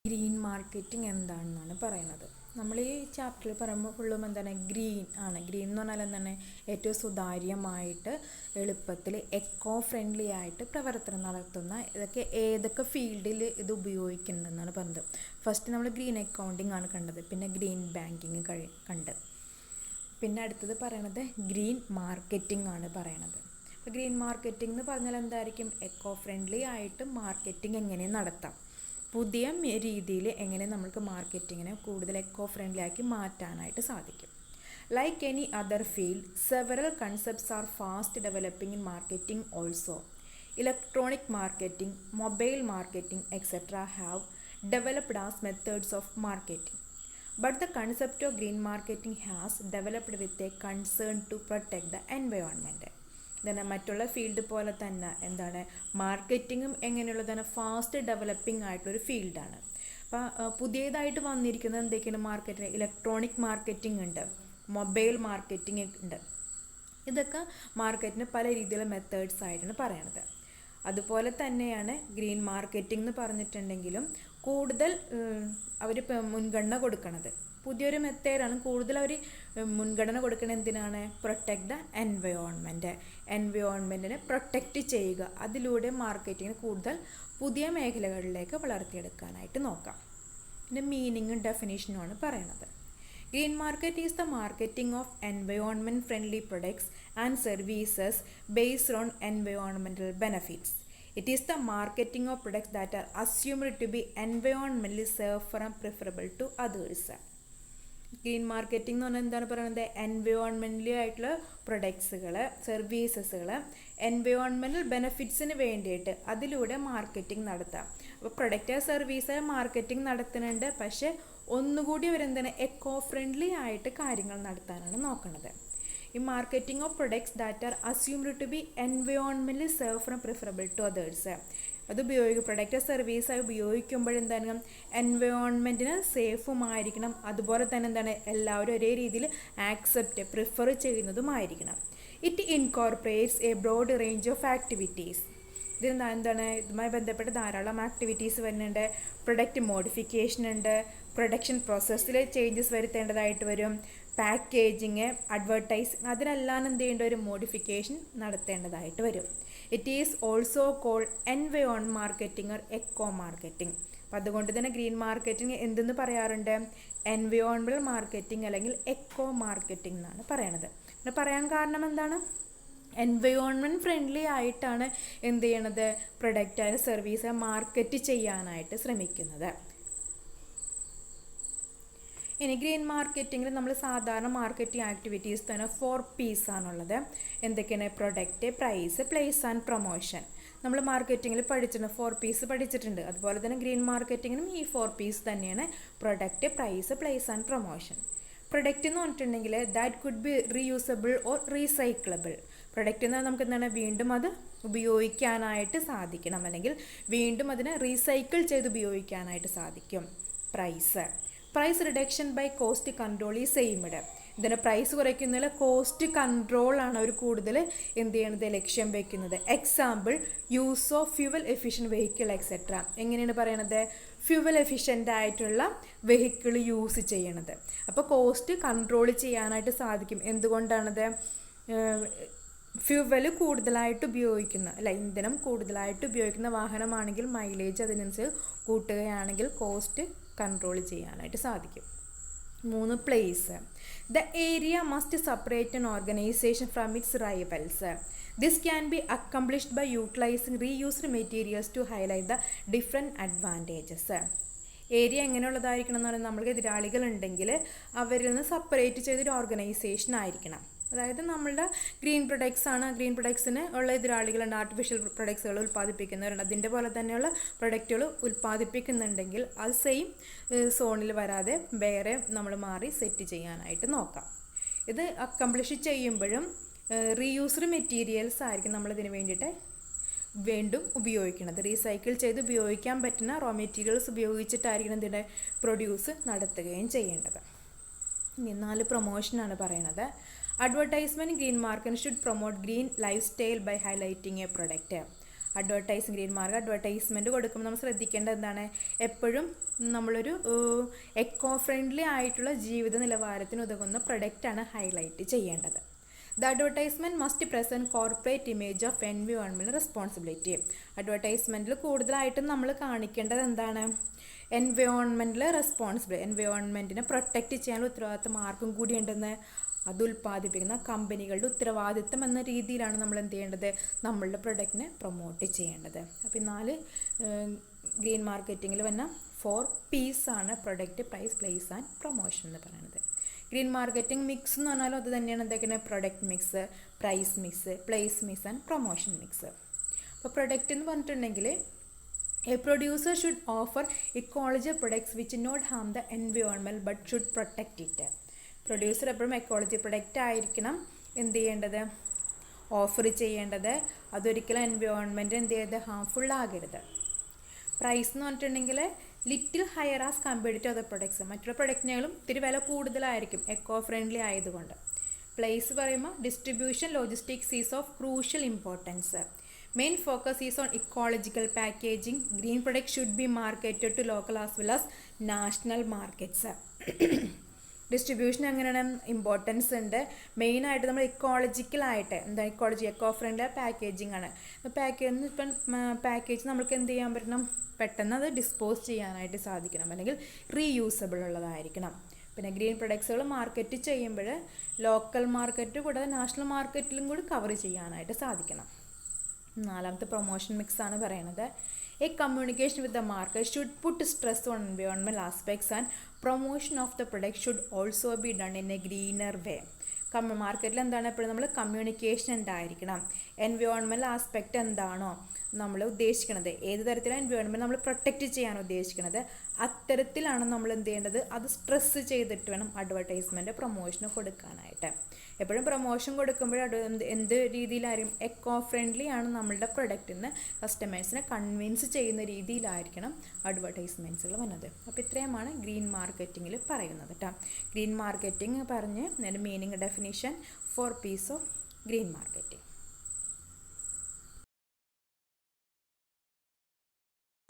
Green marketing എന്താണെന്നാണ് പറയുന്നത്. നമ്മൾ ഈ ചാപ്റ്ററിൽ പറയുമ്പോൾ ഫുള്ളും എന്താണ്, ഗ്രീൻ ആണ്. ഗ്രീൻ എന്ന് പറഞ്ഞാൽ എന്താണ്, ഏറ്റവും സുതാര്യമായിട്ട് എളുപ്പത്തിൽ എക്കോ ഫ്രണ്ട്ലി ആയിട്ട് പ്രവർത്തനം നടത്തുന്ന ഏതൊക്കെ ഫീൽഡിൽ ഇത് ഉപയോഗിക്കുന്നുണ്ടെന്നാണ് പറഞ്ഞത്. ഫസ്റ്റ് നമ്മൾ ഗ്രീൻ അക്കൗണ്ടിങ് ആണ് കണ്ടത്, പിന്നെ ഗ്രീൻ ബാങ്കിങ് കണ്ട്, പിന്നെ അടുത്തത് പറയണത് ഗ്രീൻ മാർക്കറ്റിംഗ് ആണ് പറയണത്. അപ്പോൾ ഗ്രീൻ മാർക്കറ്റിംഗ് എന്ന് പറഞ്ഞാൽ എന്തായിരിക്കും, എക്കോ ഫ്രണ്ട്ലി ആയിട്ട് മാർക്കറ്റിംഗ് എങ്ങനെ നടത്താം, പുതിയ രീതിയിൽ എങ്ങനെ നമുക്ക് മാർക്കറ്റിങ്ങിനെ കൂടുതൽ എക്കോ ഫ്രണ്ട്ലി ആക്കി മാറ്റാനായിട്ട് സാധിക്കും. Like any other field, several concepts are fast developing in marketing also. Electronic marketing, mobile marketing etcetera have developed as methods of marketing. But the concept of green marketing has developed with a concern to protect the environment. തന്നെ മറ്റുള്ള field പോലെ തന്നെ എന്താണ്, മാർക്കറ്റിങ്ങും എങ്ങനെയുള്ളതാണ്, fast developing ആയിട്ടൊരു ഫീൽഡാണ്. അപ്പോൾ പുതിയതായിട്ട് വന്നിരിക്കുന്നത് എന്തൊക്കെയാണ്, മാർക്കറ്റിംഗ്, ഇലക്ട്രോണിക് മാർക്കറ്റിംഗ് ഉണ്ട്, മൊബൈൽ മാർക്കറ്റിംഗ് ഉണ്ട്. ഇതൊക്കെ മാർക്കറ്റിന് പല രീതിയിലുള്ള മെത്തേഡ്സ് ആയിട്ടാണ് പറയണത്. അതുപോലെ തന്നെയാണ് ഗ്രീൻ മാർക്കറ്റിംഗ് എന്ന് പറഞ്ഞിട്ടുണ്ടെങ്കിലും കൂടുതൽ അവർ മുൻഗണന കൊടുക്കണത് പുതിയൊരു മെത്തേഡാണ്. കൂടുതൽ അവർ മുൻഗണന കൊടുക്കുന്നത് എന്തിനാണ്, പ്രൊട്ടക്ട് ദ എൻവയോൺമെൻറ്റിനെ പ്രൊട്ടക്റ്റ് ചെയ്യുക. അതിലൂടെ മാർക്കറ്റിങ്ങിന് കൂടുതൽ പുതിയ മേഖലകളിലേക്ക് വളർത്തിയെടുക്കാനായിട്ട് നോക്കാം. പിന്നെ മീനിങ്ങും ഡെഫിനേഷനുമാണ് പറയണത്. Green market is the marketing of environment friendly products and services based on environmental benefits. It is the marketing of products that are assumed to be environmentally safer and preferable to others. Green marketing എന്ന് പറഞ്ഞാൽ എന്താണ് പറയുന്നത്, എൻവയോൺമെൻ്റലി ആയിട്ടുള്ള പ്രൊഡക്ട്സുകൾ, സർവീസസുകൾ environmental ബെനഫിറ്റ്സിന് വേണ്ടിയിട്ട് അതിലൂടെ marketing നടത്താം. അപ്പോൾ product service marketing നടത്തുന്നുണ്ട്, പക്ഷേ ഒന്നുകൂടി അവരെന്താണ്, എക്കോ ഫ്രണ്ട്ലി ആയിട്ട് കാര്യങ്ങൾ നടത്താനാണ് നോക്കുന്നത്. ഈ marketing of products that are assumed to be എൻവയോൺമെൻ്റലി safer and preferable to others. അത് പ്രൊഡക്റ്റ് സർവീസായി ഉപയോഗിക്കുമ്പോഴെന്താണ്, എൻവയോൺമെൻറ്റിന് സേഫുമായിരിക്കണം, അതുപോലെ തന്നെ എന്താണ്, എല്ലാവരും ഒരേ രീതിയിൽ പ്രിഫർ ചെയ്യുന്നതുമായിരിക്കണം. It incorporates a broad range of activities. ഇത് എന്താണ്, ഇതുമായി ബന്ധപ്പെട്ട് ധാരാളം ആക്ടിവിറ്റീസ് വരുന്നുണ്ട്. പ്രൊഡക്റ്റ് മോഡിഫിക്കേഷൻ ഉണ്ട്, പ്രൊഡക്ഷൻ പ്രോസസ്സിൽ ചേഞ്ചസ് വരുത്തേണ്ടതായിട്ട് വരും, പാക്കേജിങ്, അഡ്വർടൈസിങ്, അതിനെല്ലാം എന്ത് ചെയ്യേണ്ട ഒരു മോഡിഫിക്കേഷൻ നടത്തേണ്ടതായിട്ട് വരും. ഇറ്റ് ഈസ് ഓൾസോ കോൾഡ് എൻവയോൺ മാർക്കറ്റിംഗ് ഓർ എക്കോ മാർക്കറ്റിംഗ്. അപ്പം അതുകൊണ്ട് തന്നെ ഗ്രീൻ മാർക്കറ്റിംഗ് എന്തെന്ന് പറയാറുണ്ട്, എൻവയോൺമെൻ്റൽ മാർക്കറ്റിംഗ് അല്ലെങ്കിൽ എക്കോ മാർക്കറ്റിംഗ് എന്നാണ് പറയണത്. പിന്നെ പറയാൻ കാരണം എന്താണ്, എൻവയോൺമെൻറ്റ് ഫ്രണ്ട്ലി ആയിട്ടാണ് എന്ത് ചെയ്യണത്, പ്രൊഡക്റ്റ് സർവീസ് മാർക്കറ്റ് ചെയ്യാനായിട്ട് ശ്രമിക്കുന്നത്. ഇനി ഗ്രീൻ മാർക്കറ്റിങ്ങിൽ നമ്മൾ സാധാരണ മാർക്കറ്റിംഗ് ആക്ടിവിറ്റീസ് തന്നെ 4 P's ആണുള്ളത്. എന്തൊക്കെയാണ്, product, price, place and promotion. നമ്മൾ മാർക്കറ്റിങ്ങിൽ പഠിച്ചിട്ടുണ്ട്, 4 P's പഠിച്ചിട്ടുണ്ട്. അതുപോലെ തന്നെ ഗ്രീൻ മാർക്കറ്റിങ്ങിനും ഈ 4 P's തന്നെയാണ്, product, price, place and promotion. Product എന്ന് പറഞ്ഞിട്ടുണ്ടെങ്കിൽ that could be reusable or recyclable. Product എന്നാൽ നമുക്ക് എന്താണ്, വീണ്ടും അത് ഉപയോഗിക്കാനായിട്ട് സാധിക്കണം, അല്ലെങ്കിൽ വീണ്ടും അതിനെ റീസൈക്കിൾ ചെയ്ത് ഉപയോഗിക്കാനായിട്ട് സാധിക്കും. Price reduction by cost control ഈ സെയിംഡ്. ഇതിന് പ്രൈസ് കുറയ്ക്കുന്നതിൽ കോസ്റ്റ് കൺട്രോളാണ് അവർ കൂടുതൽ എന്ത് ചെയ്യണത്, ലക്ഷ്യം വയ്ക്കുന്നത്. Example, use of fuel efficient vehicle etcetera. എങ്ങനെയാണ് പറയണത്, ഫ്യൂവൽ എഫിഷ്യൻ്റ് ആയിട്ടുള്ള വെഹിക്കിൾ യൂസ് ചെയ്യണത്. അപ്പോൾ കോസ്റ്റ് കൺട്രോൾ ചെയ്യാനായിട്ട് സാധിക്കും. എന്തുകൊണ്ടാണത്, ഫ്യൂവൽ കൂടുതലായിട്ട് ഉപയോഗിക്കുന്ന ഇന്ധനം കൂടുതലായിട്ട് ഉപയോഗിക്കുന്ന വാഹനമാണെങ്കിൽ മൈലേജ് അതിനനുസരിച്ച് കൂട്ടുകയാണെങ്കിൽ കോസ്റ്റ് കൺട്രോൾ ചെയ്യാനായിട്ട് സാധിക്കും. 3 place. The area must separate an organisation from its rivals. This can be accomplished by utilising reused materials to highlight the different advantages. Area എങ്ങനെയുള്ളതായിരിക്കണം എന്ന് പറയുന്നത്, നമ്മൾക്ക് എതിരാളികളുണ്ടെങ്കിൽ അവരിൽ നിന്ന് സെപ്പറേറ്റ് ചെയ്തൊരു ഓർഗനൈസേഷൻ ആയിരിക്കണം. അതായത് നമ്മളുടെ ഗ്രീൻ പ്രൊഡക്ട്സിന് ഉള്ള എതിരാളികളുണ്ട്, ആർട്ടിഫിഷ്യൽ പ്രൊഡക്ട്സുകൾ ഉൽപ്പാദിപ്പിക്കുന്നവരുണ്ട്. അതിൻ്റെ പോലെ തന്നെയുള്ള പ്രൊഡക്റ്റുകൾ ഉൽപ്പാദിപ്പിക്കുന്നുണ്ടെങ്കിൽ അത് സെയിം സോണിൽ വരാതെ വേറെ നമ്മൾ മാറി സെറ്റ് ചെയ്യാനായിട്ട് നോക്കാം. ഇത് അക്കംപ്ലിഷ് ചെയ്യുമ്പോഴും റീയൂസ്ഡ് മെറ്റീരിയൽസ് ആയിരിക്കും നമ്മളിതിന് വേണ്ടിയിട്ട് വീണ്ടും ഉപയോഗിക്കുന്നത്. റീസൈക്കിൾ ചെയ്ത് ഉപയോഗിക്കാൻ പറ്റുന്ന റോ മെറ്റീരിയൽസ് ഉപയോഗിച്ചിട്ടായിരിക്കണം ഇതിൻ്റെ പ്രൊഡ്യൂസ് നടത്തുകയും ചെയ്യേണ്ടത്. ഇനി 4 പ്രൊമോഷനാണ് പറയണത്. Advertisement green market should promote green lifestyle by highlighting a product. Advertisement കൊടുക്കുമ്പോൾ നമ്മൾ ശ്രദ്ധിക്കേണ്ടത് എന്താണ്, എപ്പോഴും നമ്മളൊരു എക്കോ ഫ്രണ്ട്ലി ആയിട്ടുള്ള ജീവിത നിലവാരത്തിന് ഉതകുന്ന പ്രൊഡക്റ്റാണ് ഹൈലൈറ്റ് ചെയ്യേണ്ടത്. The advertisement must present corporate image of environmental responsibility. അഡ്വർടൈസ്മെൻറ്റിൽ കൂടുതലായിട്ടും നമ്മൾ കാണിക്കേണ്ടത് എന്താണ്, എൻവയോൺമെൻറ്റിനെ പ്രൊട്ടക്റ്റ് ചെയ്യാനുള്ള ഉത്തരവാദിത്തം ആർക്കും കൂടിയുണ്ടെന്ന്, അത് ഉൽപ്പാദിപ്പിക്കുന്ന കമ്പനികളുടെ ഉത്തരവാദിത്തം എന്ന രീതിയിലാണ് നമ്മൾ എന്ത് ചെയ്യേണ്ടത്, നമ്മളുടെ പ്രൊഡക്റ്റിനെ പ്രൊമോട്ട് ചെയ്യേണ്ടത്. അപ്പോൾ 4 ഗ്രീൻ മാർക്കറ്റിങ്ങിൽ വന്ന 4 P's ആണ് product, price, place and promotion എന്ന് പറയുന്നത്. ഗ്രീൻ മാർക്കറ്റിംഗ് മിക്സ് എന്ന് പറഞ്ഞാലും അത് തന്നെയാണ് എന്തൊക്കെയാണ്, product mix, price mix, place mix and promotion mix. അപ്പോൾ പ്രൊഡക്റ്റ് എന്ന് പറഞ്ഞിട്ടുണ്ടെങ്കിൽ a producer should offer ecology products which not harm the environment but should protect it. Producer എപ്പോഴും എക്കോളജി പ്രൊഡക്റ്റ് ആയിരിക്കണം എന്ത് ചെയ്യേണ്ടത്, ഓഫർ ചെയ്യേണ്ടത്. അതൊരിക്കലും എൻവയോൺമെൻറ്റ് എന്ത് ചെയ്ത് ഹാംഫുൾ ആകരുത്. പ്രൈസ് എന്ന് പറഞ്ഞിട്ടുണ്ടെങ്കിൽ little higher as compared to other products, മറ്റുള്ള പ്രൊഡക്റ്റിനേക്കാളും ഇത്തിരി വില കൂടുതലായിരിക്കും എക്കോ ഫ്രണ്ട്ലി ആയതുകൊണ്ട്. പ്ലേസ് പറയുമ്പോൾ distribution logistics is of crucial importance. Main focus is on ecological packaging. Green product should be marketed to local as well as national markets. Distribution എങ്ങനെയാണ്, importance ഉണ്ട്. മെയിനായിട്ട് നമ്മൾ ഇക്കോളജിക്കലായിട്ട് എക്കോ ഫ്രണ്ട്ലി പാക്കേജിംഗ് ആണ്. Package നമുക്ക് എന്ത് ചെയ്യാൻ പറ്റണം, പെട്ടെന്ന് അത് ഡിസ്പോസ് ചെയ്യാനായിട്ട് സാധിക്കണം, അല്ലെങ്കിൽ റീയൂസബിൾ ഉള്ളതായിരിക്കണം. പിന്നെ ഗ്രീൻ പ്രൊഡക്ട്സുകൾ മാർക്കറ്റ് ചെയ്യുമ്പോൾ ലോക്കൽ മാർക്കറ്റ് കൂടാതെ നാഷണൽ മാർക്കറ്റിലും കൂടി കവർ ചെയ്യാനായിട്ട് സാധിക്കണം. 4ാമത്തെ പ്രൊമോഷൻ മിക്സ് ആണ് പറയുന്നത്. A communication with the market should put stress on environmental aspects and promotion of the product should also be done in a greener way. മാർക്കറ്റിൽ എന്താണ് എപ്പോഴും നമ്മൾ കമ്മ്യൂണിക്കേഷൻ ഉണ്ടായിരിക്കണം. എൻവയോൺമെൻറ്റൽ ആസ്പെക്റ്റ് എന്താണോ നമ്മൾ ഉദ്ദേശിക്കുന്നത്, ഏത് തരത്തിലാണ് എൻവയോൺമെൻറ്റ് നമ്മൾ പ്രൊട്ടക്റ്റ് ചെയ്യാൻ ഉദ്ദേശിക്കുന്നത്, അത്തരത്തിലാണ് നമ്മൾ എന്ത് ചെയ്യേണ്ടത്, അത് സ്ട്രെസ് ചെയ്തിട്ട് വേണം അഡ്വർടൈസ്മെൻറ്റ് പ്രൊമോഷന് കൊടുക്കാനായിട്ട്. എപ്പോഴും പ്രൊമോഷൻ കൊടുക്കുമ്പോൾ എന്ത് രീതിയിലായിരിക്കും, എക്കോ ഫ്രണ്ട്ലി ആണ് നമ്മളുടെ പ്രൊഡക്റ്റിന് കസ്റ്റമേഴ്സിനെ കൺവിൻസ് ചെയ്യുന്ന രീതിയിലായിരിക്കണം അഡ്വർടൈസ്മെൻറ്റ്സുകൾ വന്നത്. അപ്പോൾ ഇത്രയുമാണ് ഗ്രീൻ മാർക്കറ്റിങ്ങിൽ പറയുന്നത് കേട്ടോ. ഗ്രീൻ മാർക്കറ്റിംഗ് പറഞ്ഞ് meaning definition 4 P's of green marketing.